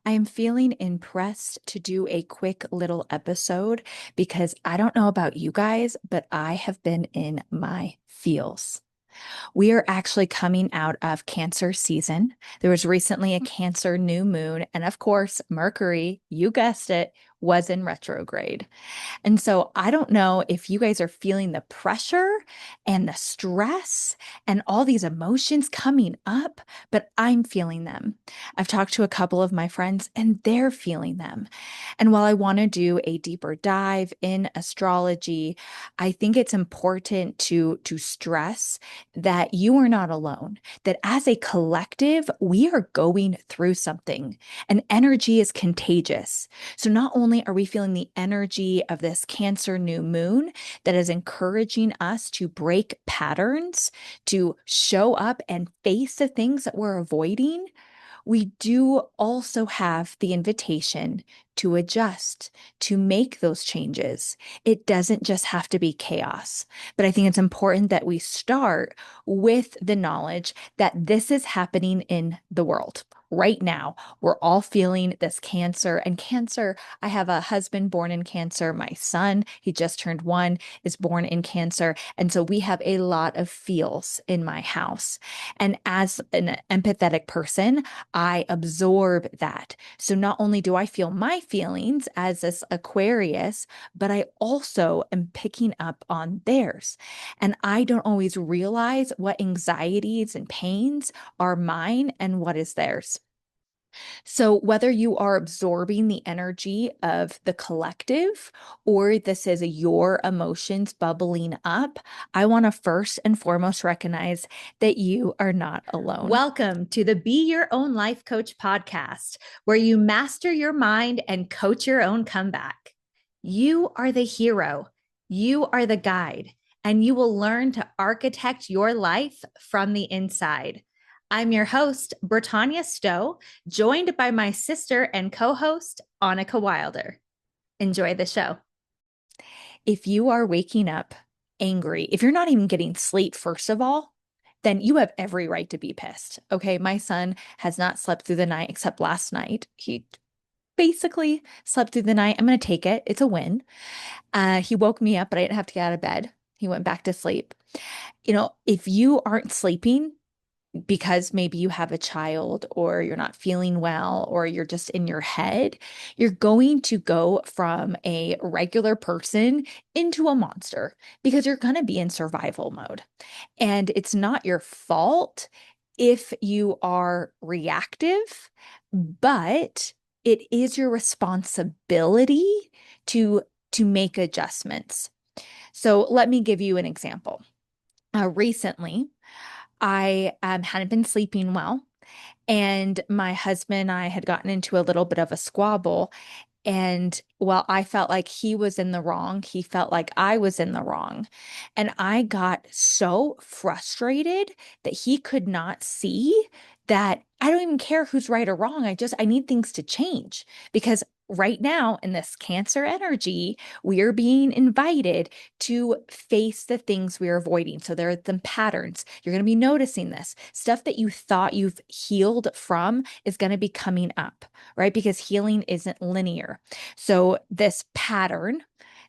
I am feeling impressed to do a quick little episode because I don't know about you guys, but I have been in my feels. We are actually coming out of Cancer season. There was recently a Cancer new moon, and of course, Mercury, you guessed it, was in retrograde. And so I don't know if you guys are feeling the pressure and the stress and all these emotions coming up, but I'm feeling them. I've talked to a couple of my friends and they're feeling them. And while I want to do a deeper dive in astrology, I think it's important to stress that you are not alone, that as a collective, we are going through something and energy is contagious. So not only are we feeling the energy of this Cancer new moon that is encouraging us to break patterns, to show up and face the things that we're avoiding, we do also have the invitation to adjust, to make those changes. It doesn't just have to be chaos. But I think it's important that we start with the knowledge that this is happening in the world. Right now, we're all feeling this cancer. And cancer, I have a husband born in cancer. My son, he just turned 1, is born in cancer. And so we have a lot of feels in my house. And as an empathetic person, I absorb that. So not only do I feel my feelings as this Aquarius, but I also am picking up on theirs. And I don't always realize what anxieties and pains are mine and what is theirs. So, whether you are absorbing the energy of the collective or this is your emotions bubbling up, I want to first and foremost recognize that you are not alone. Welcome to the Be Your Own Life Coach podcast, where you master your mind and coach your own comeback. You are the hero, you are the guide, and you will learn to architect your life from the inside. I'm your host, Britannia Stowe, joined by my sister and co-host, Annika Wilder. Enjoy the show. If you are waking up angry, if you're not even getting sleep, first of all, then you have every right to be pissed. Okay. My son has not slept through the night except last night. He basically slept through the night. I'm going to take it. It's a win. He woke me up, but I didn't have to get out of bed. He went back to sleep. If you aren't sleeping, because maybe you have a child or you're not feeling well or you're just in your head, you're going to go from a regular person into a monster because you're going to be in survival mode. And it's not your fault if you are reactive, but it is your responsibility to make adjustments. So let me give you an example. Recently, I hadn't been sleeping well, and my husband and I had gotten into a little bit of a squabble. And while I felt like he was in the wrong, he felt like I was in the wrong. And I got so frustrated that he could not see that I don't even care who's right or wrong. I need things to change because right now in this Cancer energy, we are being invited to face the things we're avoiding. So there are some patterns. You're going to be noticing this stuff that you thought you've healed from is going to be coming up, right? Because healing isn't linear. So this pattern,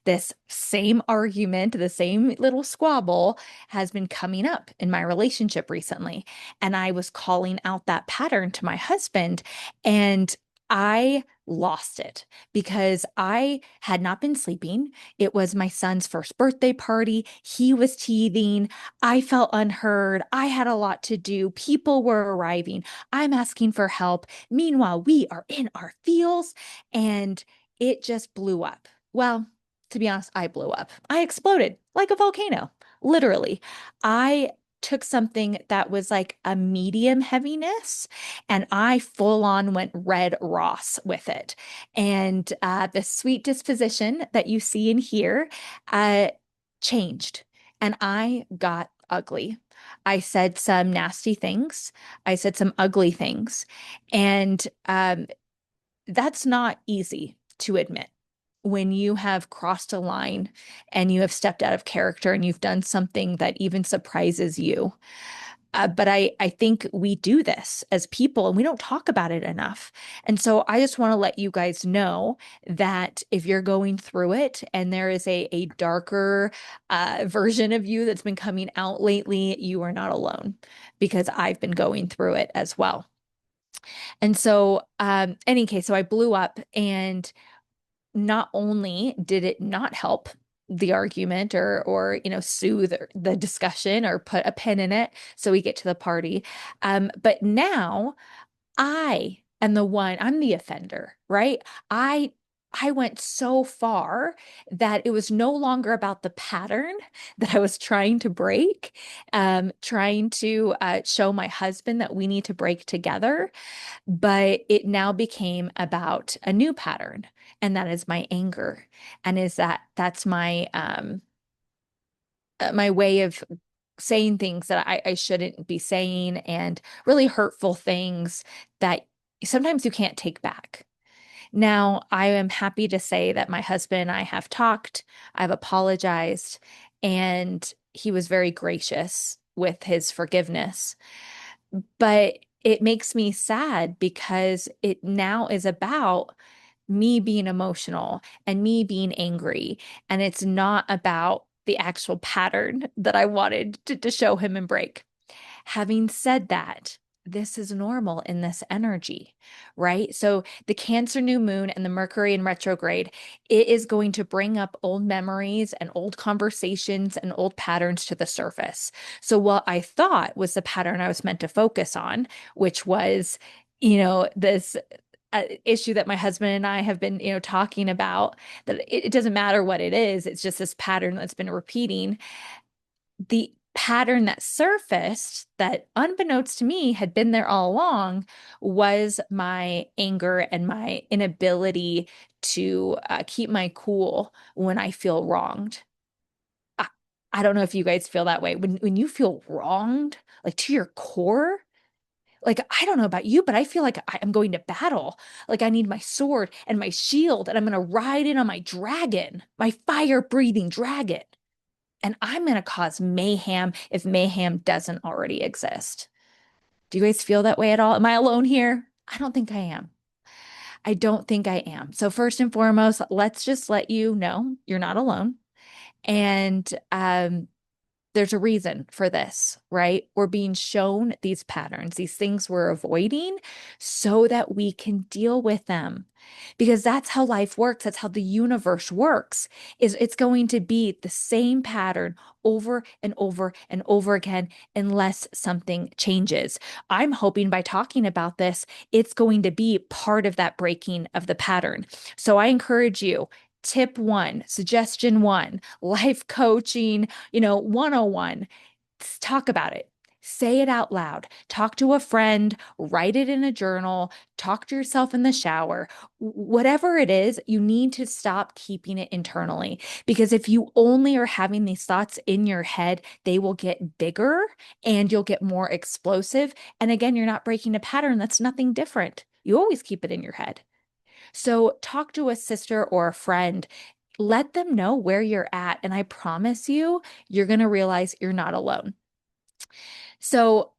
this same argument, the same little squabble has been coming up in my relationship recently. And I was calling out that pattern to my husband, and I lost it because I had not been sleeping. It was my son's first birthday party. He was teething. I felt unheard. I had a lot to do. People were arriving. I'm asking for help. Meanwhile, we are in our feels, and it just blew up. Well, to be honest, I blew up. I exploded like a volcano, literally. I took something that was like a medium heaviness and I full on went red Ross with it. And the sweet disposition that you see in here uh, changed and I got ugly. I said some nasty things. I said some ugly things. And that's not easy to admit when you have crossed a line and you have stepped out of character and you've done something that even surprises you. But I think we do this as people and we don't talk about it enough. And so I just want to let you guys know that if you're going through it and there is a darker version of you that's been coming out lately, you are not alone because I've been going through it as well. And so, any case, so I blew up, and not only did it not help the argument or soothe the discussion or put a pin in it so we get to the party, but now I am the one, I'm the offender, right? I I went so far that it was no longer about the pattern that I was trying to break, trying to show my husband that we need to break together, but it now became about a new pattern, and that is my anger. And that's my way of saying things that I shouldn't be saying, and really hurtful things that sometimes you can't take back. Now, I am happy to say that my husband and I have talked, I've apologized, and he was very gracious with his forgiveness. But it makes me sad because it now is about me being emotional and me being angry. And it's not about the actual pattern that I wanted to show him and break. Having said that, this is normal in this energy, right? So the Cancer new moon and the Mercury in retrograde, it is going to bring up old memories and old conversations and old patterns to the surface. So what I thought was the pattern I was meant to focus on, which was, this issue that my husband and I have been, talking about, that it doesn't matter what it is, it's just this pattern that's been repeating. The pattern that surfaced that unbeknownst to me had been there all along was my anger and my inability to keep my cool when I feel wronged. I, I don't know if you guys feel that way. When you feel wronged, like to your core, like I don't know about you, but I feel like I'm going to battle. Like I need my sword and my shield, and I'm going to ride in on my dragon, my fire-breathing dragon, and I'm going to cause mayhem if mayhem doesn't already exist. Do you guys feel that way at all? Am I alone here? I don't think I am. I don't think I am. So, first and foremost, let's just let you know you're not alone. And there's a reason for this, right? We're being shown these patterns, these things we're avoiding so that we can deal with them. Because that's how life works. That's how the universe works. Is it's going to be the same pattern over and over and over again unless something changes. I'm hoping by talking about this, it's going to be part of that breaking of the pattern. So I encourage you, tip one, suggestion one, life coaching, 101. Talk about it. Say it out loud. Talk to a friend, write it in a journal, talk to yourself in the shower. Whatever it is, you need to stop keeping it internally, because if you only are having these thoughts in your head, they will get bigger and you'll get more explosive. And again, you're not breaking a pattern. That's nothing different. You always keep it in your head. So talk to a sister or a friend. Let them know where you're at. And I promise you, you're going to realize you're not alone. So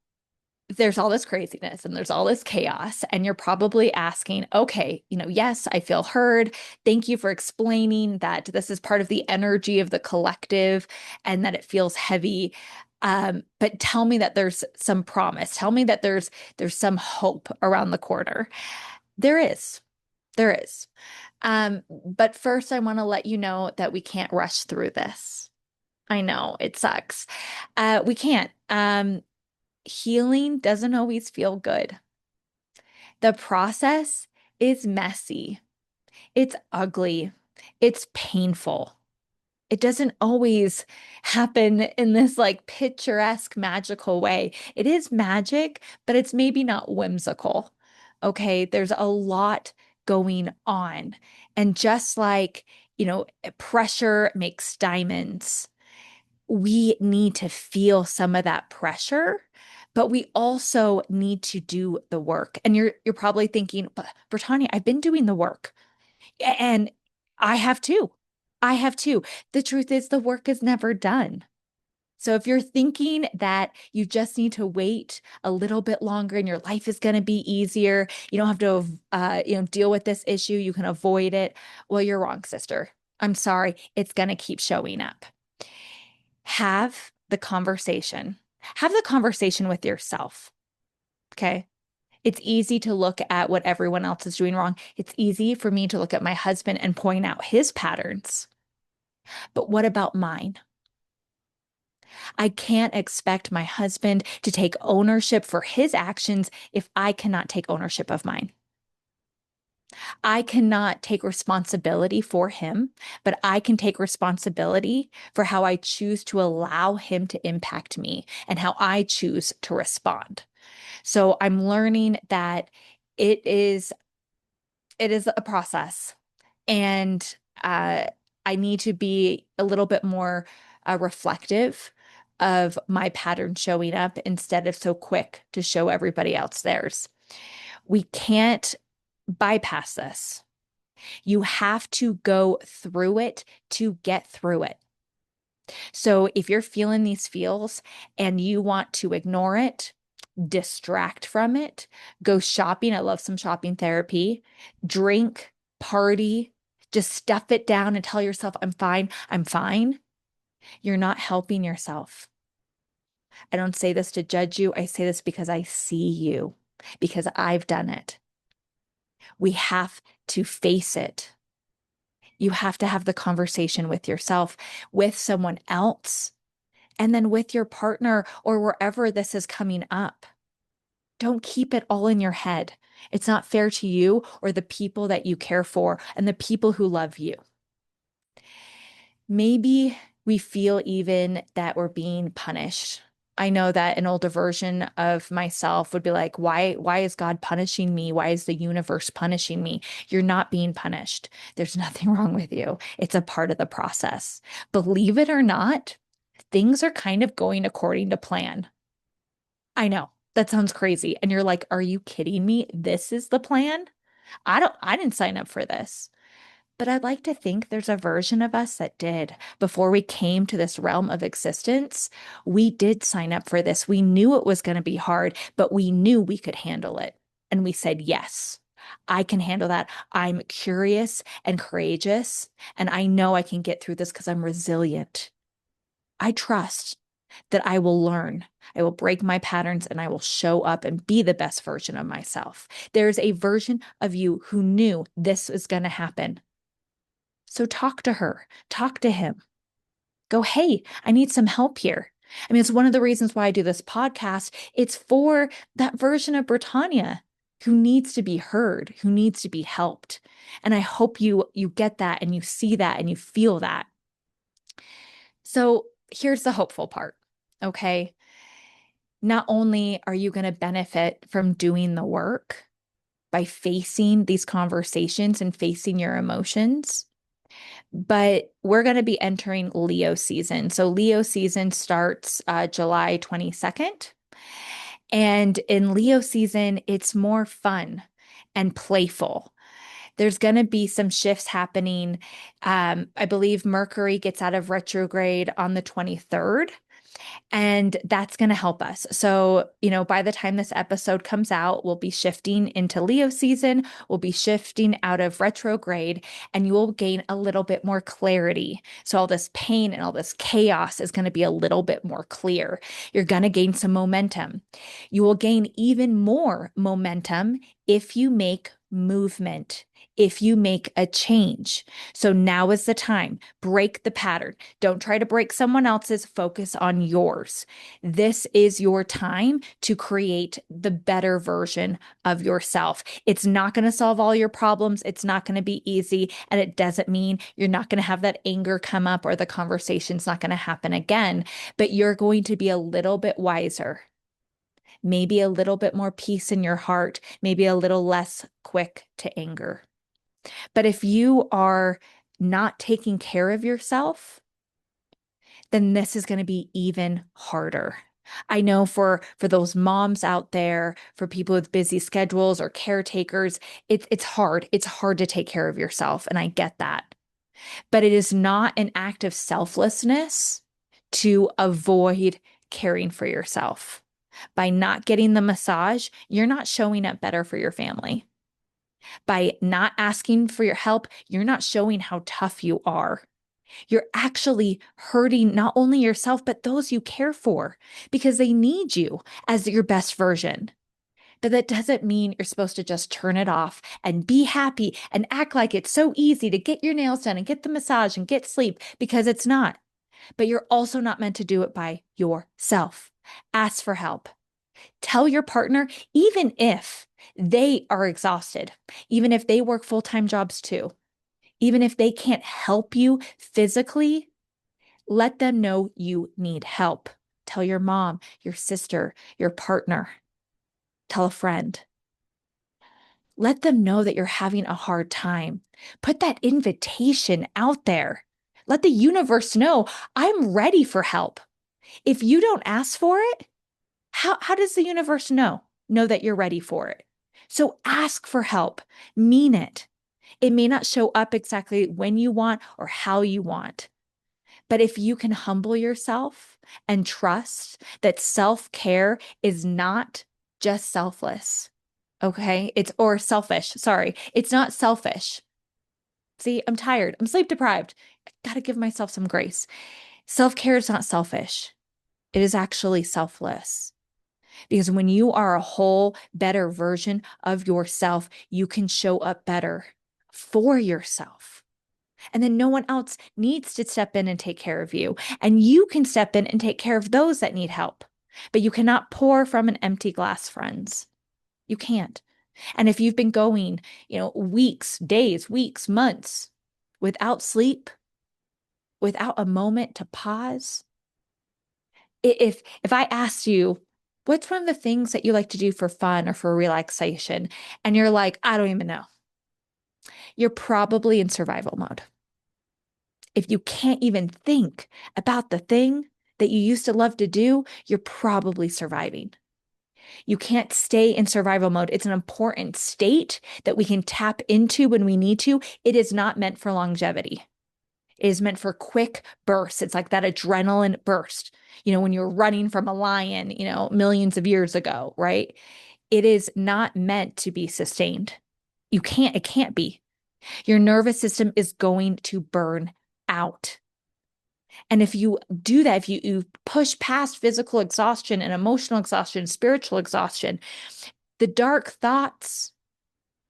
there's all this craziness and there's all this chaos. And you're probably asking, okay, yes, I feel heard. Thank you for explaining that this is part of the energy of the collective and that it feels heavy. But tell me that there's some promise. Tell me that there's some hope around the corner. There is. There is. But first, I want to let you know that we can't rush through this. I know it sucks. We can't. Healing doesn't always feel good. The process is messy. It's ugly. It's painful. It doesn't always happen in this like picturesque, magical way. It is magic, but it's maybe not whimsical. Okay, there's a lot going on. And just like, pressure makes diamonds, we need to feel some of that pressure, but we also need to do the work. And you're probably thinking, but Brittany, I've been doing the work. And I have too. I have too. The truth is, the work is never done. So if you're thinking that you just need to wait a little bit longer and your life is going to be easier, you don't have to, deal with this issue, you can avoid it. Well, you're wrong, sister. I'm sorry. It's going to keep showing up. Have the conversation. Have the conversation with yourself. Okay. It's easy to look at what everyone else is doing wrong. It's easy for me to look at my husband and point out his patterns. But what about mine? I can't expect my husband to take ownership for his actions if I cannot take ownership of mine. I cannot take responsibility for him, but I can take responsibility for how I choose to allow him to impact me and how I choose to respond. So I'm learning that it is it is a process, and uh, I need to be a little bit more reflective of my pattern showing up instead of so quick to show everybody else theirs. We can't bypass this. You have to go through it to get through it. So if you're feeling these feels and you want to ignore it, distract from it, go shopping. I love some shopping therapy, drink, party, just stuff it down and tell yourself, I'm fine. I'm fine. You're not helping yourself. I don't say this to judge you. I say this because I see you, because I've done it. We have to face it. You have to have the conversation with yourself, with someone else, and then with your partner or wherever this is coming up. Don't keep it all in your head. It's not fair to you or the people that you care for and the people who love you. Maybe we feel even that we're being punished. I know that an older version of myself would be like, why is God punishing me? Why is the universe punishing me? You're not being punished. There's nothing wrong with you. It's a part of the process. Believe it or not, things are kind of going according to plan. I know that sounds crazy. And you're like, are you kidding me? This is the plan? I didn't sign up for this. But I'd like to think there's a version of us that did. Before we came to this realm of existence, we did sign up for this. We knew it was going to be hard, but we knew we could handle it. And we said, yes, I can handle that. I'm curious and courageous, and I know I can get through this because I'm resilient. I trust that I will learn. I will break my patterns and I will show up and be the best version of myself. There's a version of you who knew this was going to happen. So talk to her, talk to him. Go, hey, I need some help here. I mean, it's one of the reasons why I do this podcast. It's for that version of Britannia who needs to be heard, who needs to be helped. And I hope you get that and you see that and you feel that. So here's the hopeful part. Okay. Not only are you going to benefit from doing the work by facing these conversations and facing your emotions, but we're going to be entering Leo season. So Leo season starts July 22nd. And in Leo season, it's more fun and playful. There's going to be some shifts happening. I believe Mercury gets out of retrograde on the 23rd. And that's going to help us. So, by the time this episode comes out, we'll be shifting into Leo season. We'll be shifting out of retrograde, and you will gain a little bit more clarity. So, all this pain and all this chaos is going to be a little bit more clear. You're going to gain some momentum. You will gain even more momentum if you make movement, if you make a change. So now is the time. Break the pattern. Don't try to break someone else's, focus on yours. This is your time to create the better version of yourself. It's not going to solve all your problems. It's not going to be easy. And it doesn't mean you're not going to have that anger come up or the conversation's not going to happen again, but you're going to be a little bit wiser. Maybe a little bit more peace in your heart, maybe a little less quick to anger. But if you are not taking care of yourself, then this is going to be even harder. I know for those moms out there, for people with busy schedules or caretakers, it's hard. It's hard to take care of yourself, and I get that. But it is not an act of selflessness to avoid caring for yourself. By not getting the massage, you're not showing up better for your family. By not asking for your help, you're not showing how tough you are. You're actually hurting not only yourself, but those you care for because they need you as your best version. But that doesn't mean you're supposed to just turn it off and be happy and act like it's so easy to get your nails done and get the massage and get sleep, because it's not. But you're also not meant to do it by yourself. Ask for help. Tell your partner, even if they are exhausted, even if they work full-time jobs too, even if they can't help you physically, let them know you need help. Tell your mom, your sister, your partner. Tell a friend. Let them know that you're having a hard time. Put that invitation out there. Let the universe know I'm ready for help. If you don't ask for it, how does the universe know that you're ready for it? So ask for help. Mean it. It may not show up exactly when you want or how you want. But if you can humble yourself and trust that self-care is not just selfless, okay? Or selfish. Sorry. It's not selfish. See, I'm tired. I'm sleep deprived. I got to give myself some grace. Self-care is not selfish. It is actually selfless. Because when you are a whole, better version of yourself, you can show up better for yourself. And then no one else needs to step in and take care of you. And you can step in and take care of those that need help. But you cannot pour from an empty glass, friends. You can't. And if you've been going, weeks, days, weeks, months without sleep, without a moment to pause, if I asked you, what's one of the things that you like to do for fun or for relaxation? And you're like, I don't even know. You're probably in survival mode. If you can't even think about the thing that you used to love to do, you're probably surviving. You can't stay in survival mode. It's an important state that we can tap into when we need to. It is not meant for longevity. It is meant for quick bursts. It's like that adrenaline burst, when you're running from a lion, millions of years ago, right? It is not meant to be sustained. It can't be. Your nervous system is going to burn out. And if you do that, if you push past physical exhaustion and emotional exhaustion, spiritual exhaustion, the dark thoughts,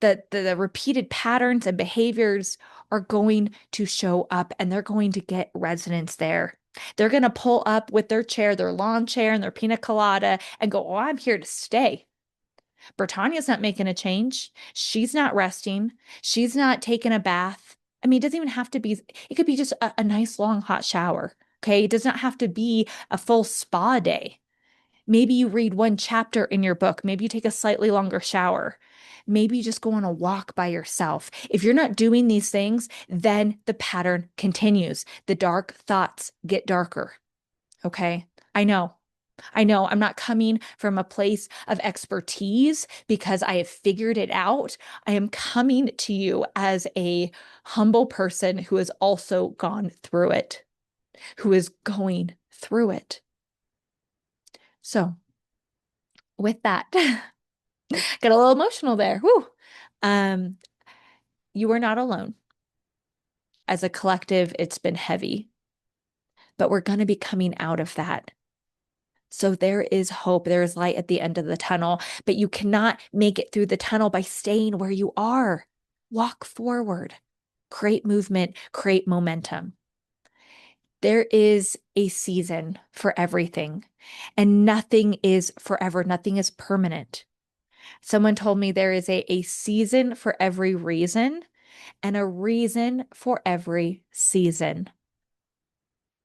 the repeated patterns and behaviors are going to show up, and they're going to get resonance there. They're going to pull up with their chair, their lawn chair and their pina colada and go, oh, I'm here to stay. Britannia's not making a change. She's not resting. She's not taking a bath. I mean, it doesn't even have to be, it could be just a nice long hot shower. Okay. It does not have to be a full spa day. Maybe you read one chapter in your book. Maybe you take a slightly longer shower. Maybe you just go on a walk by yourself. If you're not doing these things, then the pattern continues. The dark thoughts get darker. Okay. I know. I'm not coming from a place of expertise because I have figured it out. I am coming to you as a humble person who has also gone through it, who is going through it. So, with that, got a little emotional there. Woo. You are not alone. As a collective, it's been heavy, but we're going to be coming out of that. So there is hope. There is light at the end of the tunnel, but you cannot make it through the tunnel by staying where you are. Walk forward, create movement, create momentum. There is a season for everything, and nothing is forever. Nothing is permanent. Someone told me there is a season for every reason and a reason for every season.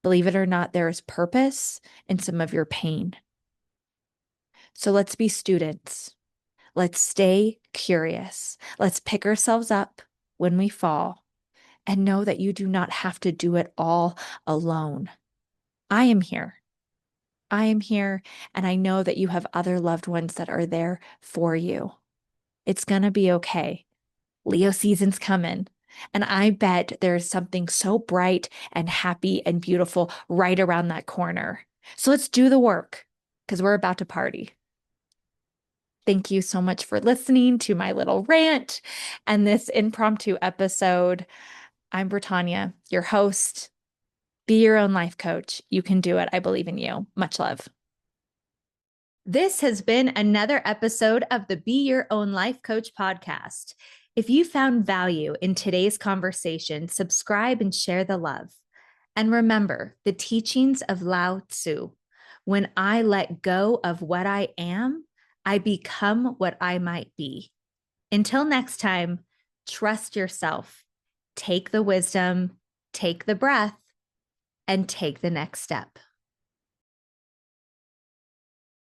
Believe it or not, there is purpose in some of your pain. So let's be students. Let's stay curious. Let's pick ourselves up when we fall and know that you do not have to do it all alone. I am here. I am here, and I know that you have other loved ones that are there for you. It's going to be okay. Leo season's coming. And I bet there's something so bright and happy and beautiful right around that corner. So let's do the work because we're about to party. Thank you so much for listening to my little rant and this impromptu episode. I'm Britannia, your host. Be your own life coach. You can do it. I believe in you. Much love. This has been another episode of the Be Your Own Life Coach podcast. If you found value in today's conversation, subscribe and share the love. And remember the teachings of Lao Tzu. When I let go of what I am, I become what I might be. Until next time, trust yourself, take the wisdom, take the breath, and take the next step.